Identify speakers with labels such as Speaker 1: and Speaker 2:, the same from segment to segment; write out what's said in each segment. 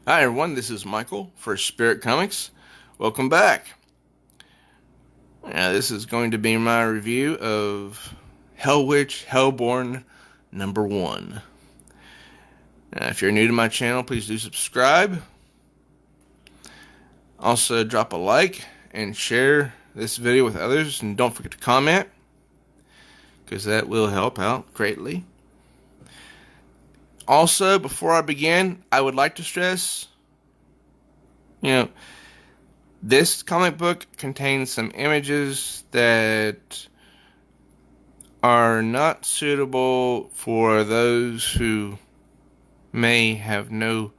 Speaker 1: Hi everyone, this is Michael for Spirit Comics. Welcome back. This is going to be my review of Hellwitch Hellbourne #1. If you're new to my channel, please do subscribe. Also, drop a like and share this video with others, and don't forget to comment, because that will help out greatly. Also, before I begin, I would like to stress, this comic book contains some images that are not suitable for those who may have no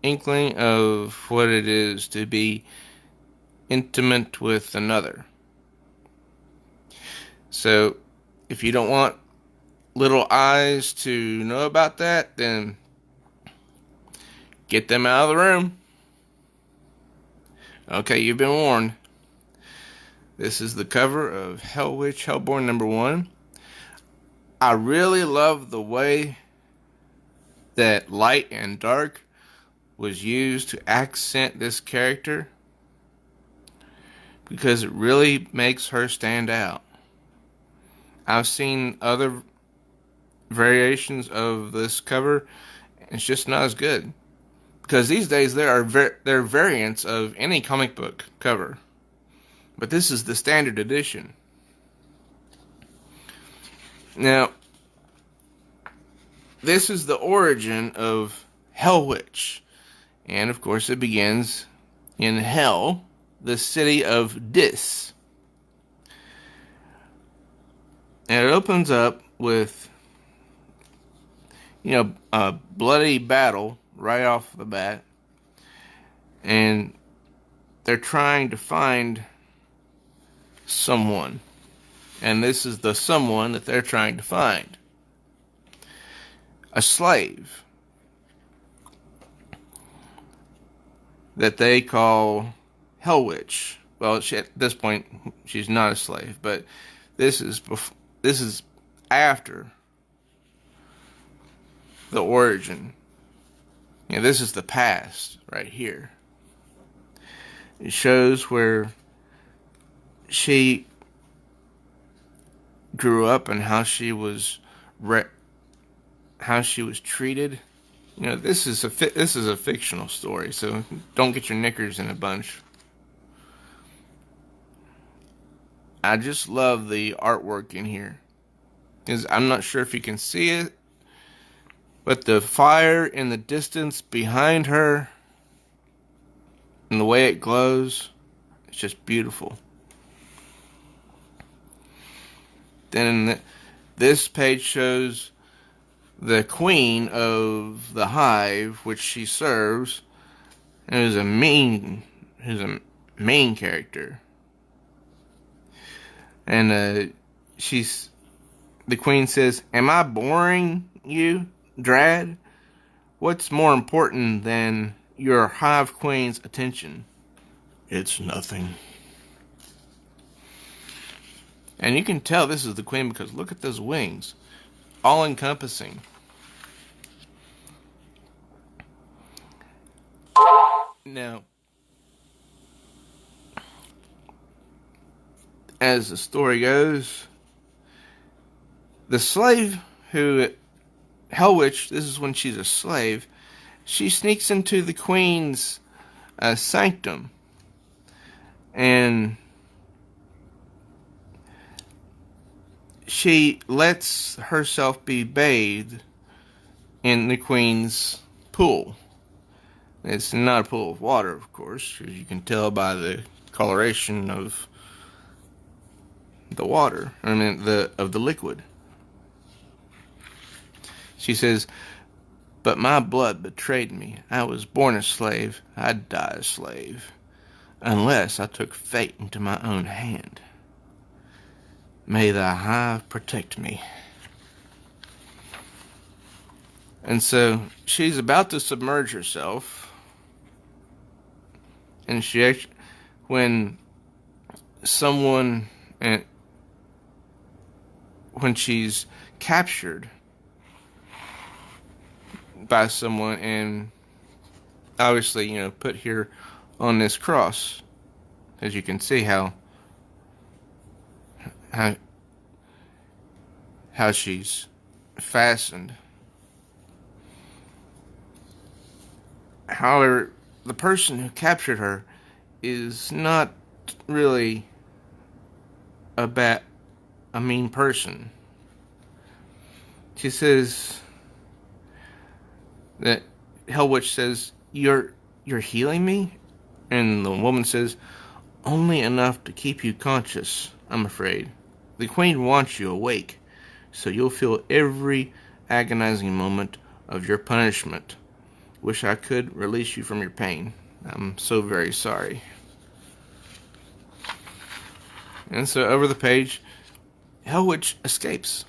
Speaker 1: inkling of what it is to be intimate with another. So, if you don't want little eyes to know about that, then get them out of the room. Okay, you've been warned. This is the cover of Hellwitch Hellbourne #1. I really love the way that light and dark was used to accent this character, because it really makes her stand out. I've seen other variations of this cover, and it's just not as good. Because these days there are variants of any comic book cover, but this is the standard edition. Now, this is the origin of Hellwitch, and of course it begins in Hell, the city of Dis. And it opens up with, a bloody battle right off the bat, and they're trying to find someone, and this is the someone that they're trying to find: a slave that they call Hellwitch. Well, at this point she's not a slave, but this is after the origin. This is the past right here. It shows where she grew up and how she was treated. This is a fictional story, so don't get your knickers in a bunch. I just love the artwork in here. I'm not sure if you can see it, but the fire in the distance behind her and the way it glows, it's just beautiful. Then this page shows the queen of the hive, which she serves, and is a main character. And the queen says, "Am I boring you, Drad? What's more important than your hive queen's attention?" "It's nothing." And you can tell this is the queen because look at those wings. All encompassing. Now, as the story goes, the slave Hellwitch, this is when she's a slave, she sneaks into the queen's sanctum, and she lets herself be bathed in the queen's pool. It's not a pool of water, of course, as you can tell by the coloration of the water. Of the liquid. She says, "But my blood betrayed me. I was born a slave. I'd die a slave, unless I took fate into my own hand. May the hive protect me." And so she's about to submerge herself, and when she's captured by someone and obviously, put here on this cross. As you can see how, how she's fastened. However, the person who captured her is not really a mean person. She says that Hellwitch says, You're healing me? And the woman says, only enough to keep you conscious, I'm afraid. The Queen wants you awake, so you'll feel every agonizing moment of your punishment. Wish I could release you from your pain. I'm so very sorry. And so over the page, Hellwitch escapes.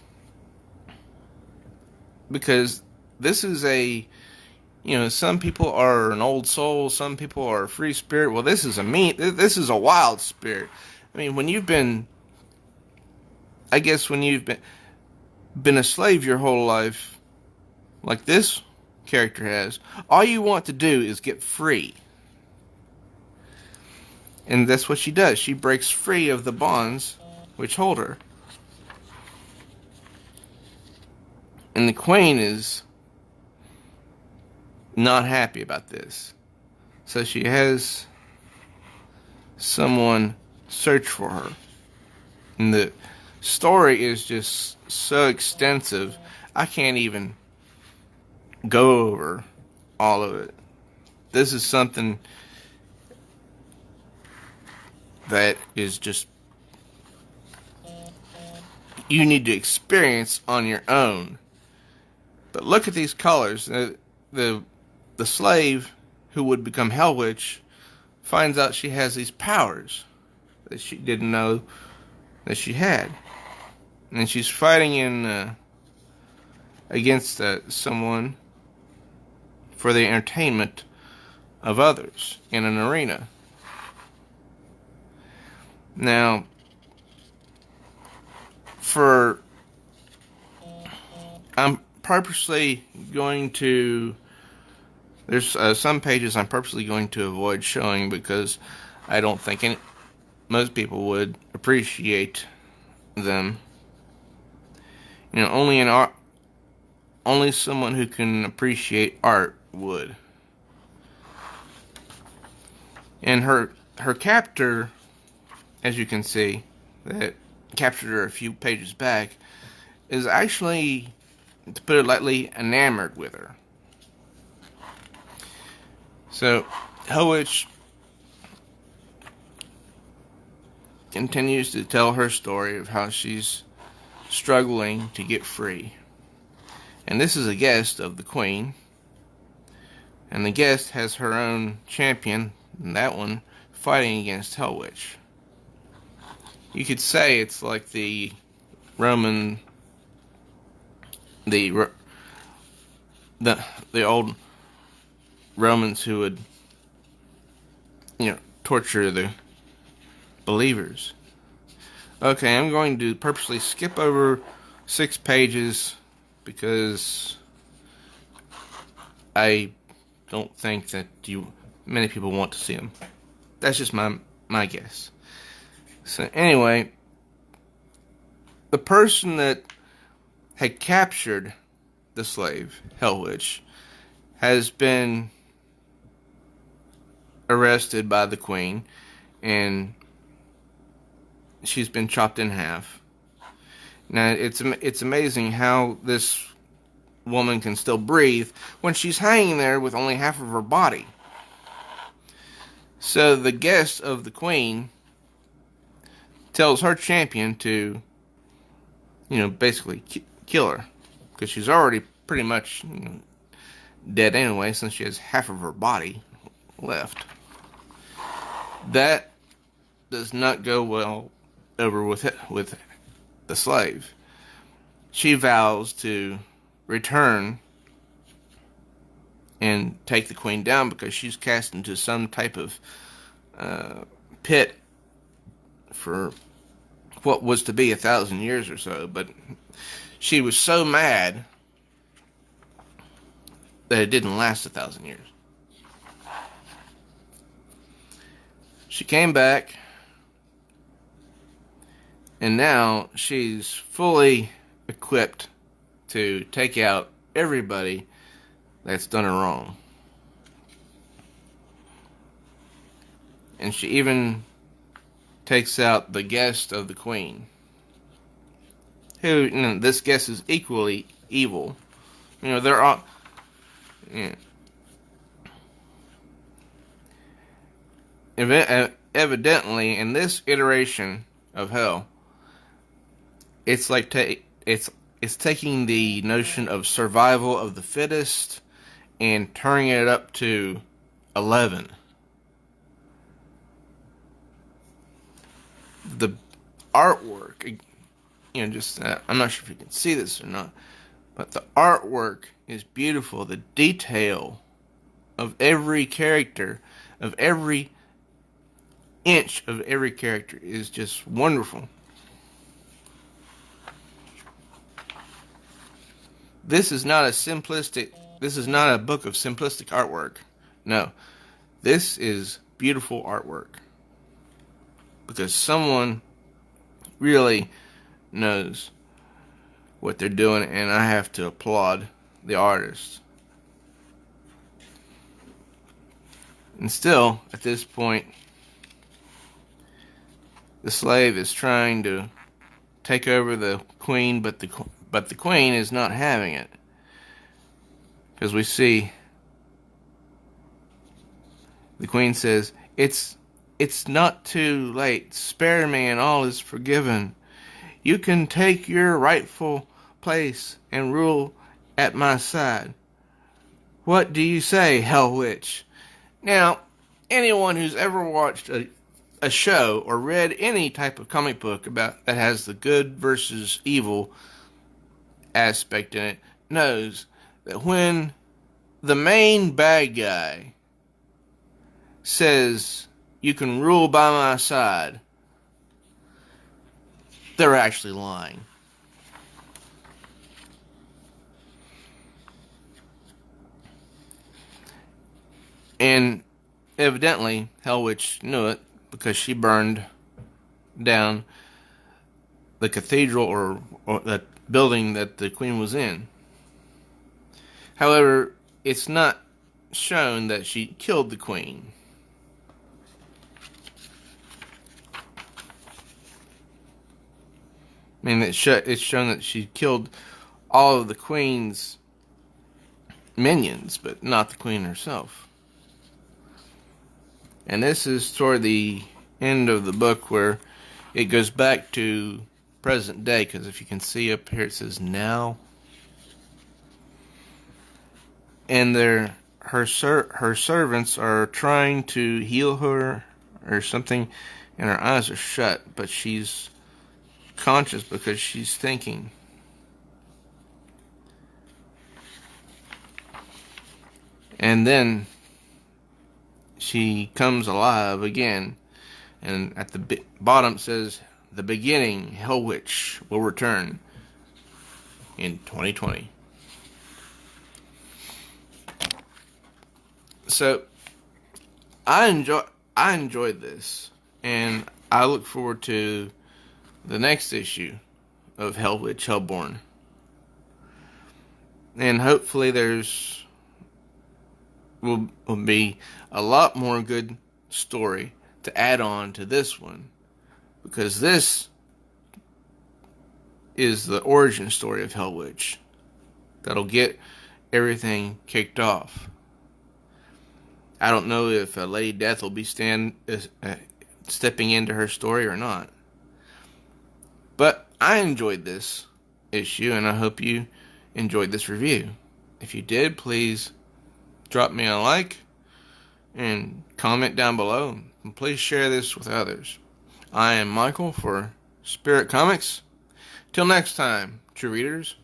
Speaker 1: Because this is some people are an old soul, some people are a free spirit. Well, this is a wild spirit. I mean, when you've been a slave your whole life, like this character has, all you want to do is get free. And that's what she does. She breaks free of the bonds which hold her. And the Queen is not happy about this. So she has someone search for her. And the story is just so extensive, I can't even go over all of it. This is something that is just you need to experience on your own. But look at these colors. The slave who would become Hellwitch finds out she has these powers that she didn't know that she had, and she's fighting against someone for the entertainment of others in an arena. Now, I'm purposely going to, there's some pages I'm purposely going to avoid showing because I don't think most people would appreciate them. Only someone who can appreciate art would. And her captor, as you can see, that captured her a few pages back, is actually, to put it lightly, enamored with her. So, Hellwitch continues to tell her story of how she's struggling to get free. And this is a guest of the Queen. And the guest has her own champion, and that one fighting against Hellwitch. You could say it's like the old Romans who would, torture the believers. Okay, I'm going to purposely skip over 6 pages because I don't think that many people want to see them. That's just my guess. So anyway, the person that had captured the slave, Hellwitch, has been arrested by the Queen, and she's been chopped in half. Now, it's amazing how this woman can still breathe when she's hanging there with only half of her body. So the guest of the Queen tells her champion to, basically kill her, because she's already pretty much dead anyway, since she has half of her body left. That does not go well over with the slave. She vows to return and take the Queen down because she's cast into some type of pit for what was to be 1,000 years or so. But she was so mad that it didn't last 1,000 years. She came back, and now she's fully equipped to take out everybody that's done her wrong. And she even takes out the guest of the queen, who, you know, this guest is equally evil. You know, they're all... Yeah. Evidently, in this iteration of hell, it's like it's taking the notion of survival of the fittest and turning it up to 11. The artwork, you know, just I'm not sure if you can see this or not, but the artwork is beautiful. The detail of every character, of every inch of every character, is just wonderful. This is not a book of simplistic artwork. No, this is beautiful artwork, because someone really knows what they're doing, and I have to applaud the artist. And still, at this point, the slave is trying to take over the queen, but the queen is not having it, because we see the queen says, "It's not too late. Spare me, and all is forgiven. You can take your rightful place and rule at my side. What do you say, Hellwitch?" Now, anyone who's ever watched a show or read any type of comic book about that has the good versus evil aspect in it knows that when the main bad guy says, "You can rule by my side," they're actually lying. And evidently, Hellwitch knew it, because she burned down the cathedral or that building that the queen was in. However, it's not shown that she killed the queen. I mean, it's shown that she killed all of the queen's minions, but not the queen herself. And this is toward the end of the book, where it goes back to present day, because if you can see up here, it says now. And her servants are trying to heal her or something, and her eyes are shut, but she's conscious because she's thinking. And then she comes alive again, and at the bottom it says, "The beginning, Hellwitch will return in 2020. So I enjoyed this, and I look forward to the next issue of Hellwitch Hellbourne, and hopefully will be a lot more good story to add on to this one, because this is the origin story of Hellwitch that'll get everything kicked off. I don't know if Lady Death will be stepping into her story or not, but I enjoyed this issue, and I hope you enjoyed this review. If you did, please drop me a like and comment down below, and please share this with others. I am Michael for Spirit Comics. Till next time, true readers.